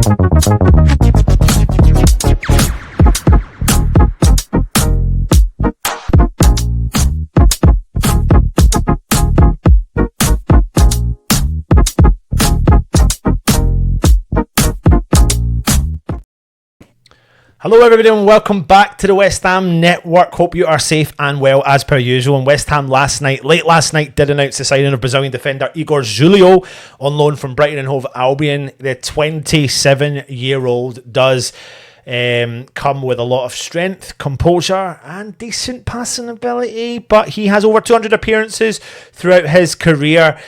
Hello everybody and welcome back to the West Ham Network. Hope you are safe and well as per usual. And West Ham late last night did announce the signing of Brazilian defender Igor Julio on loan from Brighton and Hove Albion. The 27-year-old does come with a lot of strength, composure and decent passing ability, but he has over 200 appearances throughout his career,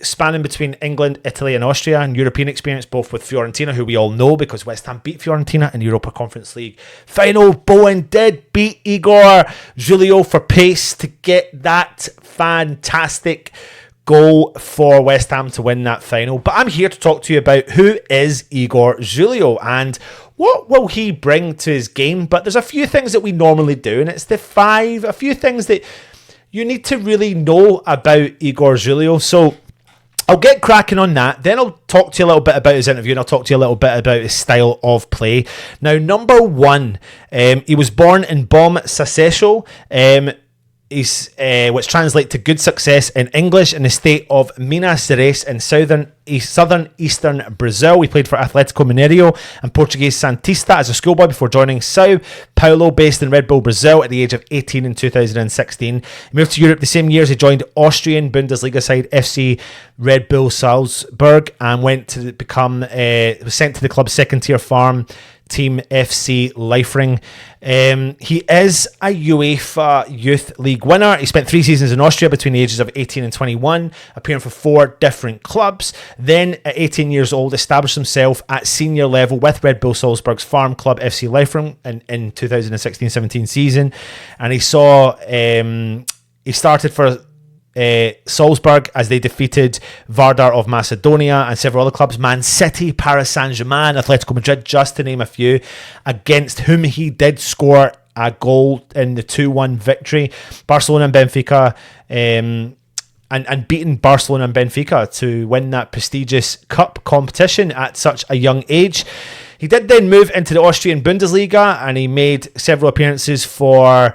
spanning between England, Italy and Austria, and European experience both with Fiorentina, who we all know because West Ham beat Fiorentina in the Europa Conference League final. Bowen did beat Igor Julio for pace to get that fantastic goal for West Ham to win that final. But I'm here to talk to you about who is Igor Julio and what will he bring to his game. But there's a few things that we normally do, and it's a few things that you need to really know about Igor Julio. So I'll get cracking on that. Then I'll talk to you a little bit about his interview, and I'll talk to you a little bit about his style of play. Now, number one, he was born in Bom Sucesso, which translates to good success in English, in the state of Minas Gerais in southern eastern Brazil. He played for Atlético Mineiro and Portuguese Santista as a schoolboy before joining Sao Paulo, based in Red Bull Brazil, at the age of 18 in 2016. He moved to Europe the same year as he joined Austrian Bundesliga side FC Red Bull Salzburg and was sent to the club's second tier farm team FC Liefering. He is a UEFA Youth League winner. He spent 3 seasons in Austria between the ages of 18 and 21, appearing for 4 different clubs. Then, at 18 years old, established himself at senior level with Red Bull Salzburg's farm club FC Liefering in 2016-17 season. And he started for Salzburg as they defeated Vardar of Macedonia and several other clubs, Man City, Paris Saint-Germain, Atletico Madrid, just to name a few, against whom he did score a goal in the 2-1 victory. Barcelona and Benfica, and beating Barcelona and Benfica to win that prestigious cup competition at such a young age. He did then move into the Austrian Bundesliga and he made several appearances for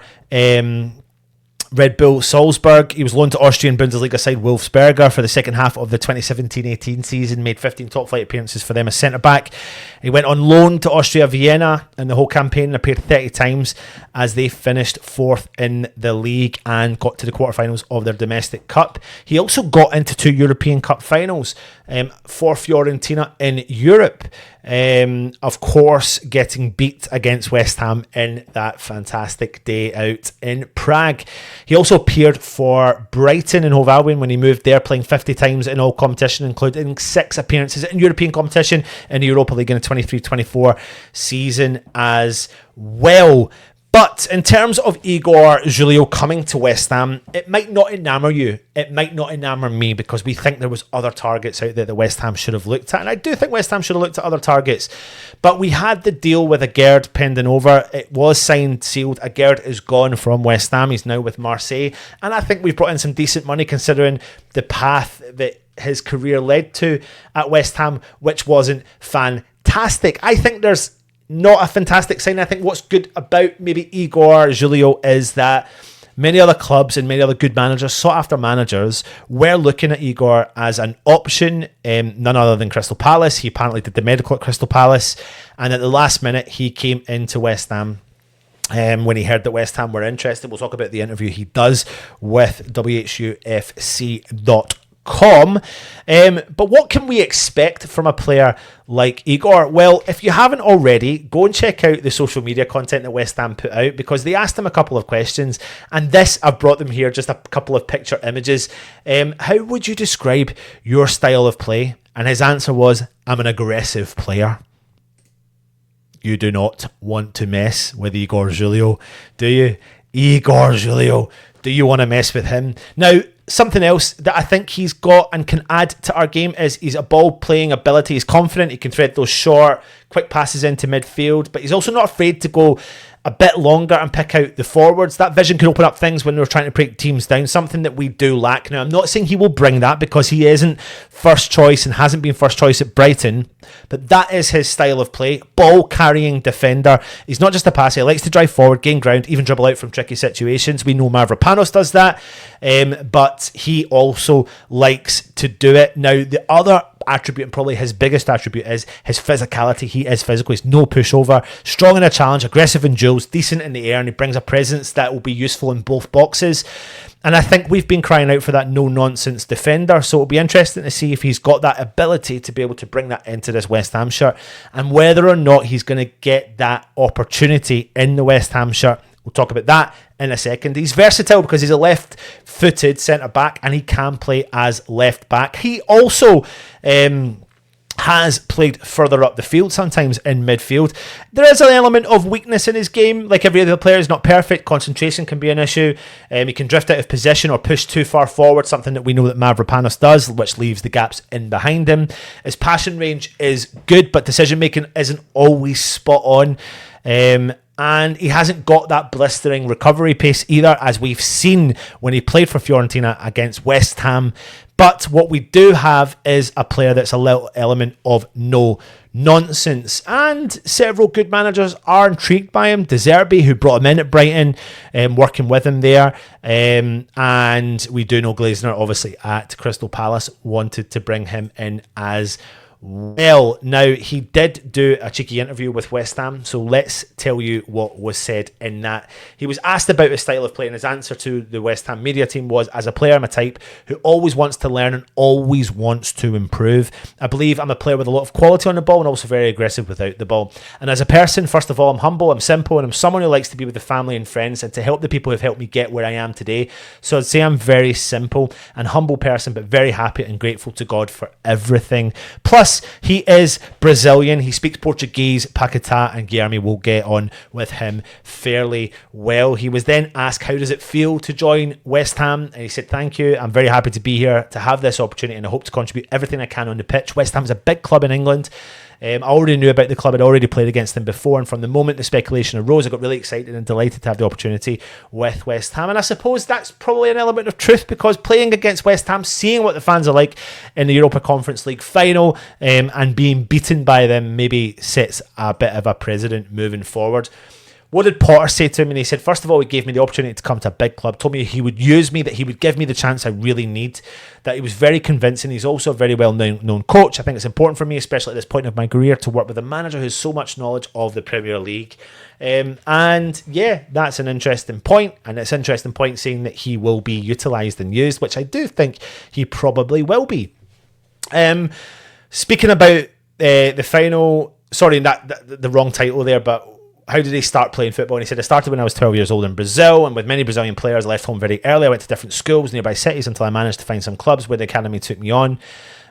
Red Bull Salzburg. He was loaned to Austrian Bundesliga side Wolfsberger for the second half of the 2017-18 season, made 15 top-flight appearances for them as centre-back. He went on loan to Austria Vienna in the whole campaign and appeared 30 times as they finished 4th in the league and got to the quarterfinals of their domestic cup. He also got into 2 European Cup finals for Fiorentina in Europe. Of course, getting beat against West Ham in that fantastic day out in Prague. He also appeared for Brighton and Hove Albion when he moved there, playing 50 times in all competition, including 6 appearances in European competition in the Europa League in the 23-24 season as well. But in terms of Igor Julio coming to West Ham, it might not enamour you. It might not enamour me because we think there was other targets out there that West Ham should have looked at. And I do think West Ham should have looked at other targets. But we had the deal with Agerd pending over. It was signed, sealed. Agerd is gone from West Ham. He's now with Marseille. And I think we've brought in some decent money considering the path that his career led to at West Ham, which wasn't fantastic. I think there's not a fantastic sign. I think what's good about maybe Igor Julio is that many other clubs and many other good managers, sought after managers, were looking at Igor as an option, none other than Crystal Palace. He apparently did the medical at Crystal Palace, and at the last minute he came into West Ham. When he heard that West Ham were interested. We'll talk about the interview he does with WHUFC.com. But what can we expect from a player like Igor? Well, if you haven't already, go and check out the social media content that West Ham put out, because they asked him a couple of questions, and I've brought them here, just a couple of picture images. How would you describe your style of play? And his answer was, I'm an aggressive player. You do not want to mess with Igor Julio, do you? Igor Julio, do you want to mess with him? Now, something else that I think he's got and can add to our game is he's a ball-playing ability. He's confident. He can thread those short, quick passes into midfield, but he's also not afraid to go a bit longer and pick out the forwards. That vision can open up things when we're trying to break teams down, something that we do lack. Now, I'm not saying he will bring that because he isn't first choice and hasn't been first choice at Brighton, but that is his style of play. Ball carrying defender. He's not just a passer. He likes to drive forward, gain ground, even dribble out from tricky situations. We know Mavropanos does that, but he also likes to do it. Now, the other attribute, and probably his biggest attribute, is his physicality. He is physical. He's no pushover, strong in a challenge, aggressive in duels, decent in the air, and he brings a presence that will be useful in both boxes. And I think we've been crying out for that no-nonsense defender, so it'll be interesting to see if he's got that ability to be able to bring that into this West Ham shirt, and whether or not he's going to get that opportunity in the West Ham shirt. We'll talk about that in a second. He's versatile because he's a left-footed centre-back and he can play as left-back. He also has played further up the field, sometimes in midfield. There is an element of weakness in his game. Like every other player, he's not perfect. Concentration can be an issue. He can drift out of position or push too far forward, something that we know that Mavropanos does, which leaves the gaps in behind him. His passing range is good, but decision-making isn't always spot on. And he hasn't got that blistering recovery pace either, as we've seen when he played for Fiorentina against West Ham. But what we do have is a player that's a little element of no nonsense. And several good managers are intrigued by him. De Zerbi, who brought him in at Brighton, working with him there. And we do know Glazner, obviously, at Crystal Palace, wanted to bring him in as well. Now, he did do a cheeky interview with West Ham, so let's tell you what was said in that. He was asked about his style of play, and his answer to the West Ham media team was, as a player, I'm a type who always wants to learn and always wants to improve. I believe I'm a player with a lot of quality on the ball and also very aggressive without the ball. And as a person, first of all, I'm humble, I'm simple, and I'm someone who likes to be with the family and friends and to help the people who've helped me get where I am today. So I'd say I'm very simple and humble person, but very happy and grateful to God for everything. Plus, he is Brazilian. He speaks Portuguese. Paquetá and Guilherme will get on with him fairly well. He was then asked, how does it feel to join West Ham? And he said, thank you. I'm very happy to be here, to have this opportunity, and I hope to contribute everything I can on the pitch. West Ham is a big club in England. I already knew about the club. I'd already played against them before, and from the moment the speculation arose, I got really excited and delighted to have the opportunity with West Ham. And I suppose that's probably an element of truth, because playing against West Ham, seeing what the fans are like in the Europa Conference League final, and being beaten by them maybe sets a bit of a precedent moving forward. What did Potter say to him? And he said, first of all, he gave me the opportunity to come to a big club, told me he would use me, that he would give me the chance I really need, that he was very convincing. He's also a very well-known coach. I think it's important for me, especially at this point of my career, to work with a manager who has so much knowledge of the Premier League. And yeah, that's an interesting point. And it's an interesting point saying that he will be utilised and used, which I do think he probably will be. Speaking about the final, sorry, the wrong title there, but how did he start playing football? And he said, I started when I was 12 years old in Brazil, and with many Brazilian players, I left home very early. I went to different schools, nearby cities, until I managed to find some clubs where the academy took me on.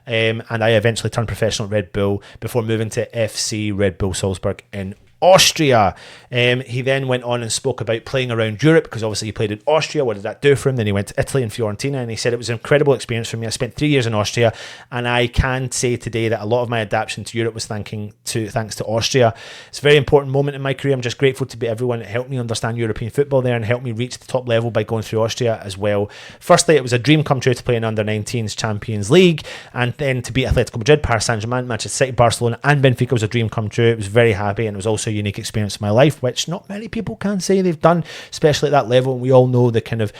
And I eventually turned professional at Red Bull before moving to FC Red Bull Salzburg in Austria. He then went on and spoke about playing around Europe, because obviously he played in Austria. What did that do for him? Then he went to Italy and Fiorentina, and he said it was an incredible experience for me. I spent 3 years in Austria, and I can say today that a lot of my adaptation to Europe was thanks to Austria. It's a very important moment in my career. I'm just grateful to be everyone that helped me understand European football there and helped me reach the top level by going through Austria as well. Firstly, it was a dream come true to play in under-19s Champions League, and then to beat Atletico Madrid, Paris Saint-Germain, Manchester City, Barcelona and Benfica was a dream come true. It was very happy, and it was also a unique experience in my life, which not many people can say they've done, especially at that level. And we all know the kind of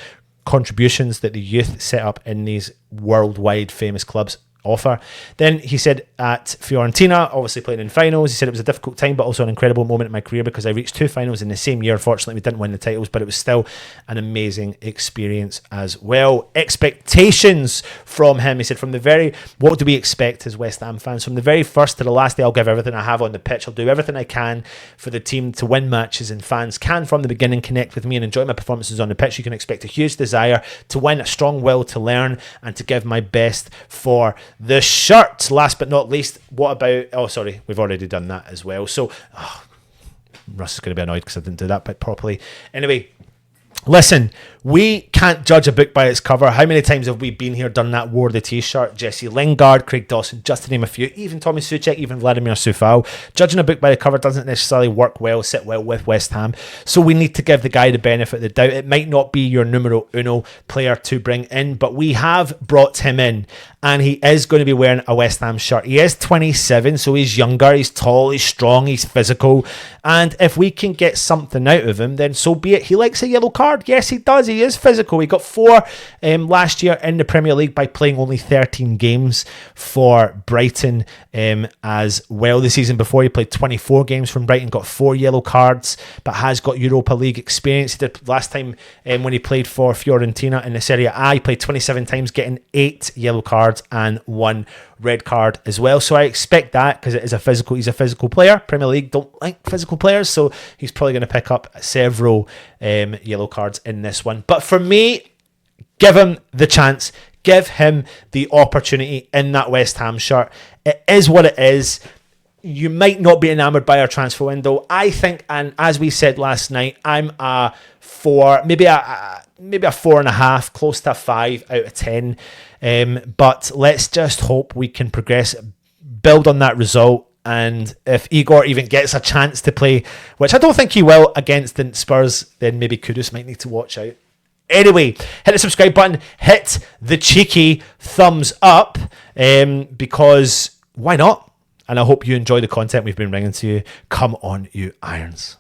contributions that the youth set up in these worldwide famous clubs offer. Then he said at Fiorentina, obviously playing in finals, he said it was a difficult time but also an incredible moment in my career, because I reached 2 finals in the same year. Fortunately, we didn't win the titles, but it was still an amazing experience as well. Expectations from him, he said, what do we expect as West Ham fans? From the very first to the last day, I'll give everything I have on the pitch. I'll do everything I can for the team to win matches, and fans can from the beginning connect with me and enjoy my performances on the pitch. You can expect a huge desire to win, a strong will to learn, and to give my best for the shirt. Last but not least, what about... Oh, sorry, we've already done that as well. So, Russ is going to be annoyed because I didn't do that bit properly. Anyway, Listen, we can't judge a book by its cover. How many times have we been here, done that, wore the t-shirt? Jesse Lingard, Craig Dawson, just to name a few. Even Tommy Soucek, even Vladimir Sufal. Judging a book by the cover doesn't necessarily work well, sit well with West Ham. So we need to give the guy the benefit of the doubt. It might not be your numero uno player to bring in, but we have brought him in. And he is going to be wearing a West Ham shirt. He is 27, so he's younger, he's tall, he's strong, he's physical. And if we can get something out of him, then so be it. He likes a yellow card. Yes, he does. He is physical. He got 4 last year in the Premier League by playing only 13 games for Brighton as well. The season before, he played 24 games from Brighton, got 4 yellow cards, but has got Europa League experience. He did last time when he played for Fiorentina in the Serie A. He played 27 times, getting 8 yellow cards and 1 red card as well. So I expect that because he's a physical player. Premier League don't like physical players, so he's probably going to pick up several yellow cards in this one. But for me, give him the chance. Give him the opportunity in that West Ham shirt. It is what it is. You might not be enamoured by our transfer window. I think, and as we said last night, I'm a 4, maybe a 4.5, close to a 5 out of 10. But let's just hope we can progress, build on that result. And if Igor even gets a chance to play, which I don't think he will, against the Spurs, then maybe Kudus might need to watch out. Anyway, hit the subscribe button, hit the cheeky thumbs up, because why not? And I hope you enjoy the content we've been bringing to you. Come on, you Irons.